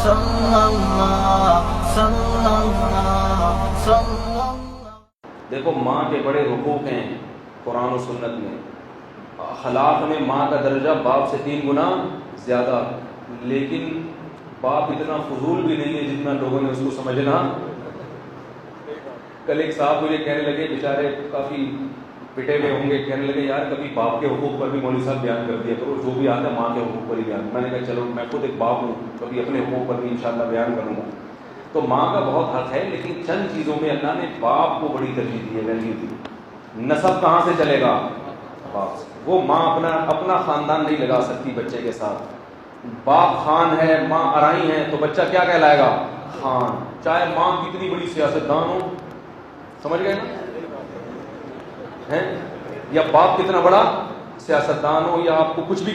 صلی اللہ صلی اللہ صلی اللہ۔ دیکھو ماں کے بڑے حقوق ہیں قرآن و سنت میں، اخلاق میں ماں کا درجہ باپ سے 3 گنا زیادہ، لیکن باپ اتنا فضول بھی نہیں ہے جتنا لوگوں نے اس کو سمجھنا۔ کل ایک صاحب مجھے کہنے لگے، بیچارے کافی پٹے ہوئے ہوں گے، کہنے لگے یار کبھی باپ کے حقوق پر بھی مولوی صاحب بیان کر دیا کرو، جو بھی آتا ہے ماں کے حقوق پر ہی بیان۔ میں نے کہا چلو میں خود ایک باپ ہوں، کبھی اپنے حقوق پر بھی انشاءاللہ بیان کروں گا۔ تو ماں کا بہت حق ہے، لیکن چند چیزوں میں اللہ نے باپ کو بڑی ترجیح دی ہے، ویلیو دی۔ نسب کہاں سے چلے گا؟ باپ سے۔ وہ ماں اپنا خاندان نہیں لگا سکتی بچے کے ساتھ۔ باپ خان ہے، ماں ارائی ہے، تو بچہ کیا کہلائے گا؟ خان، چاہے ماں کتنی بڑی سیاستدان ہو، سمجھ گئے نا؟ یا باپ کتنا بڑا سیاستدان ہو، یا آپ کو کچھ بھی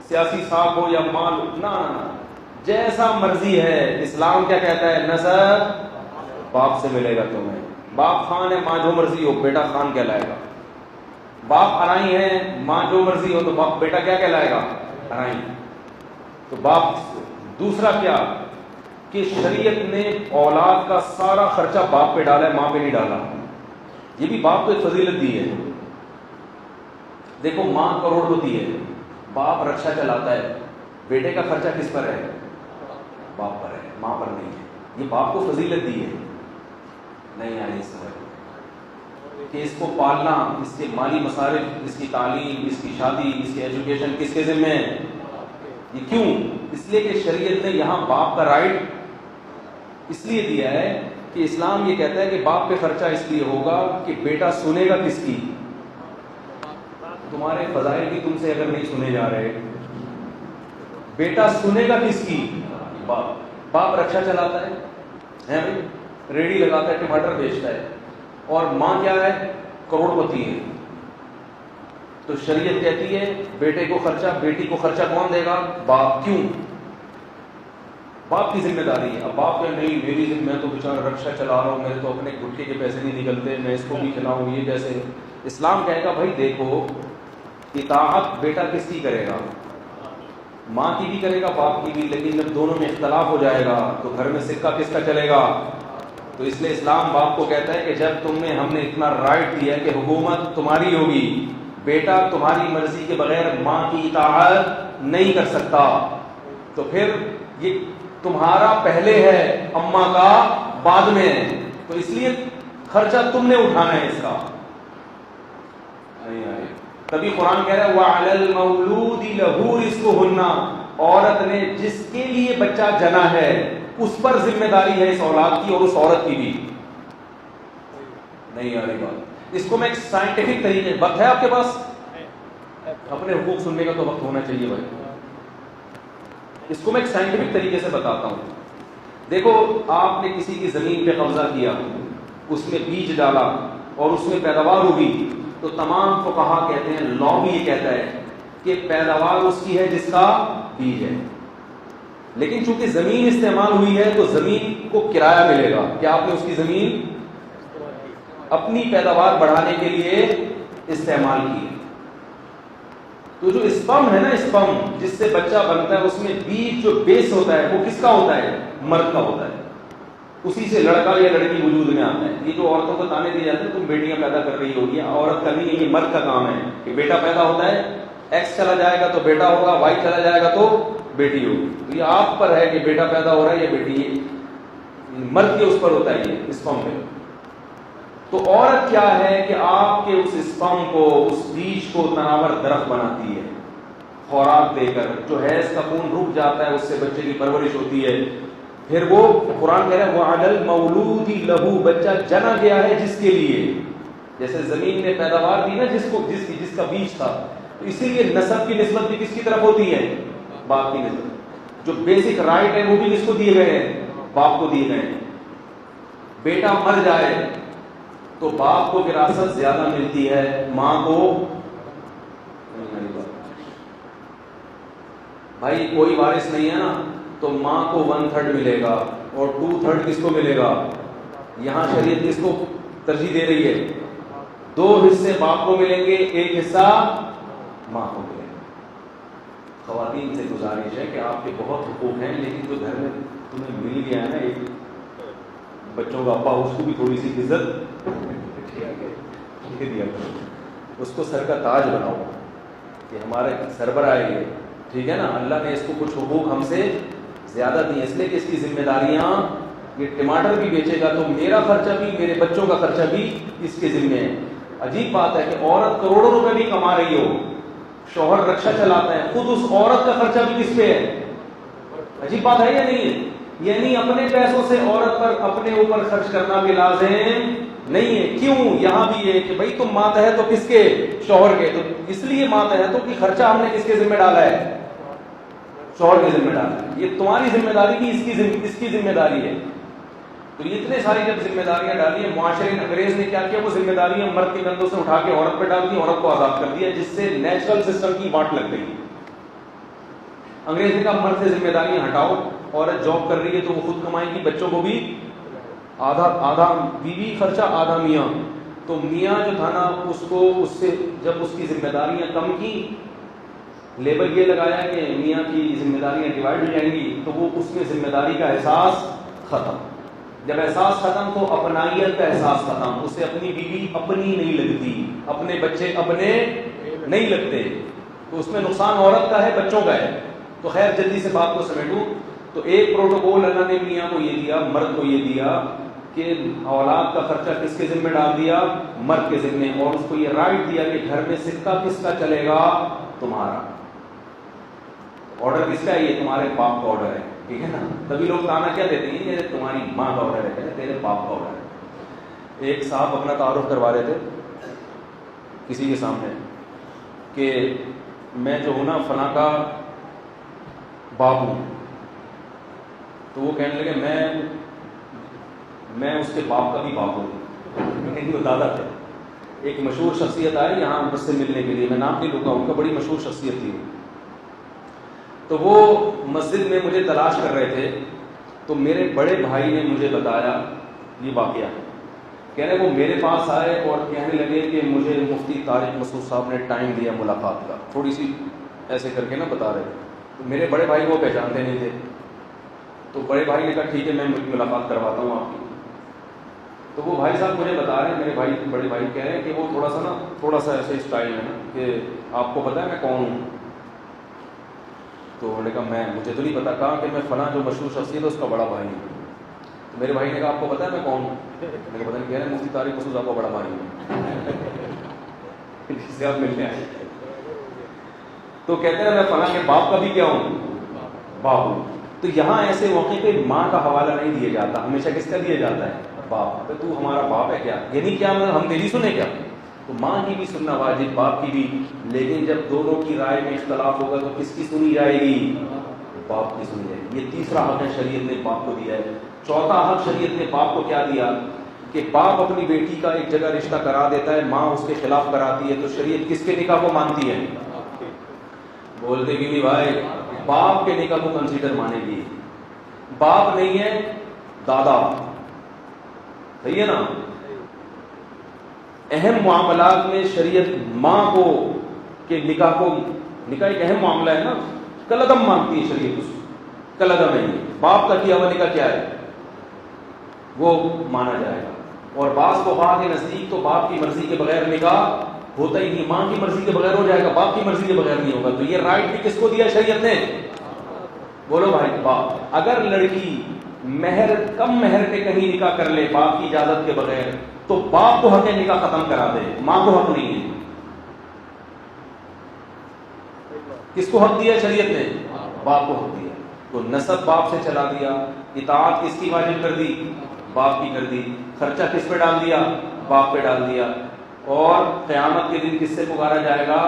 سیاسی صاحب ہو یا مال ہو، نہ جیسا مرضی ہے۔ اسلام کیا کہتا ہے؟ نسب باپ سے ملے گا تمہیں۔ باپ خان ہے، ماں جو مرضی ہو، بیٹا خان کہلائے گا۔ باپ ارائی ہے، ماں جو مرضی ہو، تو باپ بیٹا کیا کہلائے گا؟ ارائی۔ تو باپ۔ دوسرا کیا کہ شریعت نے اولاد کا سارا خرچہ باپ پہ ڈالا ہے، ماں پہ نہیں ڈالا۔ یہ بھی باپ کو ایک فضیلت دی ہے۔ دیکھو ماں کروڑپتی ہے، باپ رکشا چلاتا ہے، بیٹے کا خرچہ کس پر ہے؟ باپ پر ہے، ماں پر نہیں ہے۔ یہ باپ کو فضیلت دی ہے۔ نہیں آئی سمجھ کہ اس کو پالنا، اس کے مالی مصارف، اس کی تعلیم، اس کی شادی، اس کی ایجوکیشن کس کے ذمہ ہے؟ یہ کیوں؟ اس لیے کہ شریعت نے یہاں باپ کا رائٹ اس لیے دیا ہے کہ اسلام یہ کہتا ہے کہ باپ پہ خرچہ اس لیے ہوگا کہ بیٹا سنے گا کس کی؟ تمہارے فضائل کی تم سے اگر نہیں سنے جا رہے، بیٹا سنے گا کس کی؟ باپ۔ باپ رکشا چلاتا ہے بھائی، ریڑھی لگاتا ہے، ٹماٹر بیچتا ہے، اور ماں کیا ہے؟ کروڑپتی ہے۔ تو شریعت کہتی ہے بیٹے کو خرچہ، بیٹی کو خرچہ کون دے گا؟ باپ۔ کیوں؟ باپ کی ذمہ داری ہے۔ اب باپ کہ نہیں میری ذمہ، میں تو بیچارہ رکشا چلا رہا ہوں، میرے تو اپنے گٹکے کے پیسے نہیں نکلتے، میں اس کو بھی کھلاؤں، یہ کیسے؟ اسلام کہے گا بھائی دیکھو، اطاعت بیٹا کس کی کرے گا؟ ماں کی بھی کرے گا، باپ کی بھی، لیکن جب دونوں میں اختلاف ہو جائے گا تو گھر میں سکہ کس کا چلے گا؟ تو اس لیے اسلام باپ کو کہتا ہے کہ جب ہم نے اتنا رائٹ دیا ہے کہ حکومت تمہاری ہوگی، بیٹا تمہاری مرضی کے بغیر ماں کی اطاعت نہیں کر سکتا، تو پھر یہ تمہارا پہلے ہے، اماں کا بعد میں ہے، تو اس لیے خرچہ تم نے اٹھانا ہے اس کا۔ تبھی قرآن کہہ رہا ہے وَعَلَى الْمَوْلُودِ لَهُ رِزْقُهُنَّ، عورت نے جس کے لیے بچہ جنا ہے اس پر ذمہ داری ہے اس اولاد کی، اور اس عورت کی بھی۔ نہیں آ رہی بات؟ اس کو میں ایک سائنٹیفک طریقے، وقت ہے آپ کے پاس؟ اپنے حقوق سننے کا تو وقت ہونا چاہیے بھائی۔ اس کو میں ایک سائنٹیفک طریقے سے بتاتا ہوں۔ دیکھو آپ نے کسی کی زمین پہ قبضہ کیا، اس میں بیج ڈالا اور اس میں پیداوار ہوگی، تو تمام فقہا کہتے ہیں، لا بھی یہ کہتا ہے کہ پیداوار اس کی ہے جس کا بیج ہے، لیکن چونکہ زمین استعمال ہوئی ہے تو زمین کو کرایہ ملے گا کہ آپ نے اس کی زمین اپنی پیداوار بڑھانے کے لیے استعمال کی ہے۔ تو جو اسپم ہے نا، اسپم جس سے بچہ بنتا ہے، اس میں بیج جو بیس ہوتا ہے وہ کس کا ہوتا ہے؟ مرد کا ہوتا ہے، اسی سے لڑکا یا لڑکی وجود میں آتا ہے۔ یہ جو عورتوں کو تانے دیے جاتے ہیں تم بیٹیاں پیدا کر رہی ہوگی، عورت کا نہیں ہے، یہ مرد کا کام ہے کہ بیٹا پیدا ہوتا ہے، ایکس چلا جائے گا تو بیٹا ہوگا، وائی چلا جائے گا تو بیٹی ہوگی۔ تو یہ آپ پر ہے کہ بیٹا پیدا ہو رہا ہے یا بیٹی، یہ مرد کے اس پر ہوتا ہے، یہ اسپم پہ۔ تو عورت کیا ہے کہ آپ کے اس اسپم کو، اس بیج کو تناور درخت بناتی ہے خوراک دے کر، جو حیض کا خون رک جاتا ہے اس سے بچے کی پرورش ہوتی ہے۔ پھر وہ قرآن کہہ رہا ہے وَعَلَى الْمَوْلُودِ لَهُ، بچہ جنا گیا ہے جس کے لیے، جیسے زمین نے پیداوار دی نا جس کا بیج تھا، تو اسی لیے نسب کی نسبت بھی کس کی طرف ہوتی ہے؟ باپ کی نسبت۔ جو بیسک رائٹ ہے وہ بھی کس کو دیے گئے ہیں؟ باپ کو دیے گئے ہیں۔ بیٹا مر جائے تو باپ کو وراثت زیادہ ملتی ہے، ماں کو بھائی کوئی وارث نہیں ہے نا، تو ماں کو 1/3 ملے گا اور 2/3 کس کو ملے گا؟ یہاں شریعت کس کو ترجیح دے رہی ہے؟ 2 حصے باپ کو ملیں گے، 1 حصہ ماں کو ملے گا۔ خواتین سے گزارش ہے کہ آپ کے بہت حقوق ہیں، لیکن جو گھر میں تمہیں مل گیا ہے نا ایک بچوں کا ابا، اس کو بھی تھوڑی سی عزت دیا کرو، اس کو سر کا تاج بناؤ کہ ہمارے سربراہ ہے، ٹھیک ہے نا. اللہ نے اس کو کچھ حقوق ہم سے زیادہ دیے، اس لیے کہ اس کی ذمہ داریاں، یہ ٹماٹر بھی بیچے گا تو میرا خرچہ بھی، میرے بچوں کا خرچہ بھی اس کے ذمہ ہے. عجیب بات ہے کہ عورت کروڑوں روپے بھی کما رہی ہو، شوہر رکشا چلاتا ہے، خود اس عورت کا خرچہ بھی کس پہ ہے؟ عجیب بات ہے یا نہیں ہے؟ یعنی اپنے پیسوں سے عورت پر اپنے اوپر خرچ کرنا بھی لازم نہیں ہے. کیوں؟ یہاں بھی ہے کہ بھائی تم ماتحت ہو کس کے؟ شوہر کے. تو اس لیے ماتحت ہو کہ خرچہ ہم نے کس کے ذمہ ڈالا ہے؟ شوہر کے ذمہ ڈالا ہے. یہ تمہاری ذمہ داری کی، اس کی ذمہ داری ہے. تو یہ اتنے ساری جب ذمہ داریاں ڈالی ہیں معاشرے نے، انگریز نے کیا کیا؟ وہ ذمہ داریاں مرد کے کندھوں سے اٹھا کے عورت پہ ڈال دی، عورت کو آزاد کر دیا، جس سے نیچرل سسٹم کی بانٹ لگ گئی. انگریز نے کہا مرد سے ذمہ داریاں ہٹاؤ، عورت جاب کر رہی ہے تو وہ خود کمائے گی، بچوں کو بھی آدھا بیوی خرچہ آدھا میاں. تو میاں جو تھا نا، اس کو اس سے جب اس کی ذمہ داریاں کم کی، لیبل یہ لگایا کہ میاں کی ذمہ داریاں ڈیوائڈ ہو جائیں گی، تو وہ اس میں ذمہ داری کا احساس ختم. جب احساس ختم تو اپنائیت کا احساس ختم. اسے اپنی بیوی اپنی نہیں لگتی، اپنے بچے اپنے نہیں لگتے. تو اس میں نقصان عورت کا ہے، بچوں کا ہے. تو خیر جلدی سے بات کو سمیٹوں. تو ایک پروٹوکول اللہ نے میاں کو یہ دیا، مرد کو یہ دیا کہ اولاد کا خرچہ کس کے ذمہ ڈال دیا؟ مرد کے ذمہ. اور اس کو یہ رائٹ دیا کہ گھر میں سکہ کس کا چلے گا؟ تمہارا. آرڈر کس کا ہے؟ یہ تمہارے باپ کا آرڈر ہے، ٹھیک ہے نا. تبھی لوگ تانا کیا دیتے ہیں؟ یہ تمہاری ماں کا آرڈر ہے، تیرے باپ کا آرڈر ہے. ایک صاحب اپنا تعارف کروا رہے تھے کسی کے سامنے کہ میں جو ہوں نا فلاں کا باپ ہوں. تو وہ کہنے لگے میں اس کے باپ کا بھی باپ ہوں. لیکن وہ دادا تھے. ایک مشہور شخصیت آئی یہاں مجھ سے ملنے کے لیے، میں نام نہیں لوں گا ان کا، بڑی مشہور شخصیت تھی. تو وہ مسجد میں مجھے تلاش کر رہے تھے. تو میرے بڑے بھائی نے مجھے بتایا یہ واقعہ. کہہ رہے وہ میرے پاس آئے اور کہنے لگے کہ مجھے مفتی طارق مسعود صاحب نے ٹائم دیا ملاقات کا. تھوڑی سی ایسے کر کے نا بتا رہے تھے. تو میرے بڑے بھائی کو پہچانتے نہیں تھے. تو بڑے بھائی نے کہا ٹھیک ہے میں ملاقات کرواتا ہوں آپ کی. تو وہ بھائی صاحب مجھے بتا رہے ہیں، میرے بھائی بڑے بھائی کہہ رہے ہیں کہ وہ تھوڑا سا ایسے اسٹائل ہے نا کہ آپ کو پتا ہے میں کون ہوں؟ تو انہوں نے کہا مجھے تو نہیں پتا. کہا کہ میں فلاں جو مشہور شخصیت ہے اس کا بڑا بھائی ہوں. تو میرے بھائی نے کہا آپ کو پتا ہے میں کون ہوں؟ میرے پتا نہیں. کہہ رہے ہیں مفتی طارق مسعود آپ کا بڑا بھائی ہوں جس سے آپ ملنے آئے. تو کہتے ہیں میں فلاں کے باپ کا بھی کیا ہوں؟ باپ ہوں. تو یہاں ایسے موقع پہ ماں کا حوالہ نہیں دیا جاتا، ہمیشہ کس کا دیا جاتا ہے؟ باپ. تو ہمارا باپ ہے کیا؟ یعنی کیا ہم تیری سنیں کیا؟ تو ماں کی بھی سننا واجب، باپ کی بھی. لیکن جب دونوں کی رائے میں اختلاف ہوگا تو کس کی سنی جائے گی؟ باپ کی سنی جائے گی. یہ تیسرا حق ہے شریعت نے باپ کو دیا ہے. چوتھا حق شریعت نے باپ کو کیا دیا کہ باپ اپنی بیٹی کا ایک جگہ رشتہ کرا دیتا ہے، ماں اس کے خلاف کراتی ہے، تو شریعت کس کے نکاح کو مانتی ہے؟ بولتے بھی نہیں بھائی، باپ کے نکاح کو کنسیڈر مانے گی. باپ نہیں ہے دادا، صحیح ہے نا. اہم معاملات میں شریعت ماں کو کہ نکاح ایک اہم معاملہ ہے نا، کلعدم مانتی ہے شریعت. اس کلعدم ہے. باپ کا کیا ہوا نکاح کیا ہے؟ وہ مانا جائے گا. اور بعض فقہاء کے نزدیک تو باپ کی مرضی کے بغیر نکاح ہوتا ہی نہیں. ماں کی مرضی کے بغیر ہو جائے گا، باپ کی مرضی کے بغیر نہیں ہوگا. تو یہ رائٹ بھی کس کو دیا شریعت نے؟ بولو بھائی، باپ. اگر لڑکی کم مہر پہ کہیں نکاح کر لے باپ کی اجازت کے بغیر تو باپ کو حق ہے نکاح ختم کرا دے، ماں کو حق نہیں ہے. کس کو حق دیا شریعت نے؟ باپ کو حق دیا. تو نسب باپ سے چلا دیا. اطاعت کس کی واجب کر دی؟ باپ کی کر دی. خرچہ کس پہ ڈال دیا؟ باپ پہ ڈال دیا. اور قیامت کے دن کس سے پکارا جائے گا؟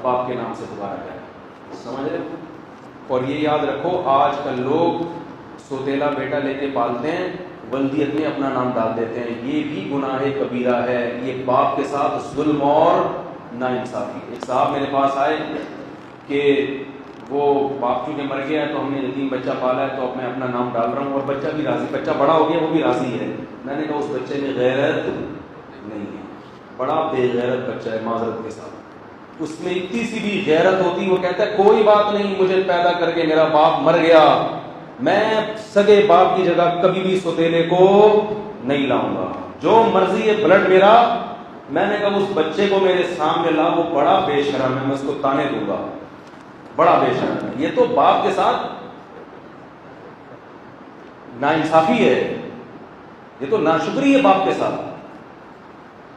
باپ کے نام سے پکارا جائے گا. سمجھ رہے؟ اور یہ یاد رکھو آج کل لوگ سوتیلا بیٹا لے کے پالتے ہیں، ولدیت میں اپنا نام ڈال دیتے ہیں. یہ بھی گناہ کبیرہ ہے. یہ باپ کے ساتھ ظلم اور ناانصافی. ایک صاحب میرے پاس آئے کہ وہ باپ چونکہ مر گیا ہے تو ہم نے یتیم بچہ پالا ہے تو اب میں اپنا نام ڈال رہا ہوں اور بچہ بھی راضی. بچہ بڑا ہو گیا، وہ بھی راضی ہے. میں نے کہا اس بچے میں غیرت نہیں ہے، بڑا بے غیرت بچہ ہے معذرت کے ساتھ. اس میں اتنی سی بھی غیرت ہوتی, وہ کہتا ہے کوئی بات نہیں, مجھے پیدا کر کے میرا باپ مر گیا, میں سگے باپ کی جگہ کبھی بھی سوتیلے کو نہیں لاؤں گا, جو مرضی ہے بلڈ میرا. میں نے کہا اس بچے کو میرے سامنے لا, وہ بڑا بے شرم ہے, میں اس کو تانے دوں گا, بڑا بے شرم ہے. یہ تو باپ کے ساتھ ناانصافی ہے, یہ تو ناشکری ہے باپ کے ساتھ.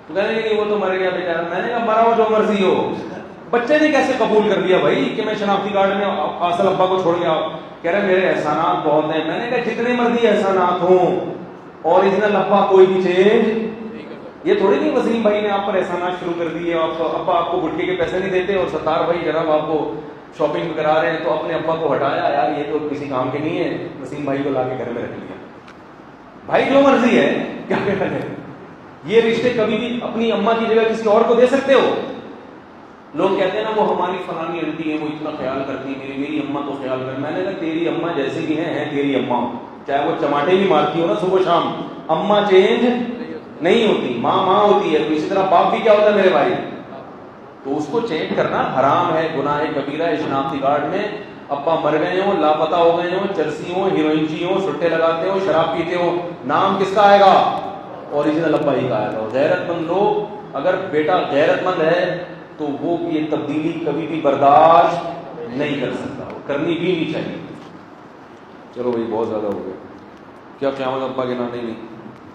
تو کہنے لگے نہیں وہ تو مر گیا بیچارہ. میں نے کہا مرا ہو جو مرضی ہو. بچے نے کیسے قبول کر لیا بھائی کہ میں شناختی کارڈ میں اصل ابا کو چھوڑ گیا. کہہ رہے میرے احسانات بہت ہیں. میں نے کہا جتنے مرضی احسانات ہوں اوریجنل ابا کوئی بھی چینج. یہ تھوڑی نہیں وسیم بھائی نے آپ پر احسانات شروع کر دیے, ابا آپ کو گٹکے کے پیسے نہیں دیتے, اور ستار بھائی جناب آپ کو شاپنگ کرا رہے ہیں, تو اپنے ابا کو ہٹایا, یار یہ تو کسی کام کے نہیں ہے, وسیم بھائی کو لا کے گھر میں رکھ لیا. بھائی جو مرضی ہے کیا کہتے ہیں, یہ رشتے کبھی بھی اپنی اماں کی جگہ کسی اور کو دے سکتے ہو. لوگ کہتے ہیں نا وہ ہماری فلانی انٹی ہے, وہ اتنا خیال کرتی ہے, میری اماں تو خیال کر. میں نے کہا تیری اماں جیسے بھی ہیں تیری اماں, چاہے وہ چماٹے بھی مارتی ہو نا صبح شام, اماں چینج نہیں ہوتی, ماں ماں ہوتی ہے. تو اسی طرح باپ بھی کیا ہوتا ہے میرے بھائی, تو اس کو چینج کرنا حرام ہے, گناہ کبیرہ ہے. شناختی کارڈ میں ابا مر گئے ہوں, لاپتہ ہو گئے ہوں, چرسی ہوں, ہیروئنچی ہوں, سٹے لگاتے ہوں, شراب پیتے ہوں, نام کس کا آئے گا, اوریجنل ابا ہی کا آئے گا. غیرت مند لوگ, اگر بیٹا غیرت مند ہے تو وہ یہ تبدیلی کبھی بھی برداشت نہیں کر سکتا, کرنی بھی نہیں چاہیے. چلو بھائی بہت زیادہ ہو گیا, کیا قیامت ابا کے نام نہیں.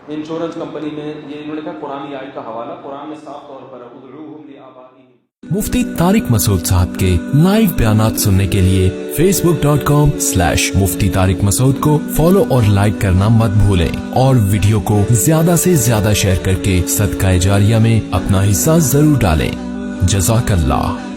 انشورنس کمپنی میں یہ انہوں نے کہا قرآن آیت کا حوالہ, قرآن میں صاف طور پر ادعوہم لآبائہم. مفتی طارق مسعود صاحب کے لائیو بیانات سننے کے لیے facebook.com/مفتی طارق مسعود کو فالو اور لائک کرنا مت بھولیں, اور ویڈیو کو زیادہ سے زیادہ شیئر کر کے صدقہ جاریہ میں اپنا حصہ ضرور ڈالیں. جزاک اللہ.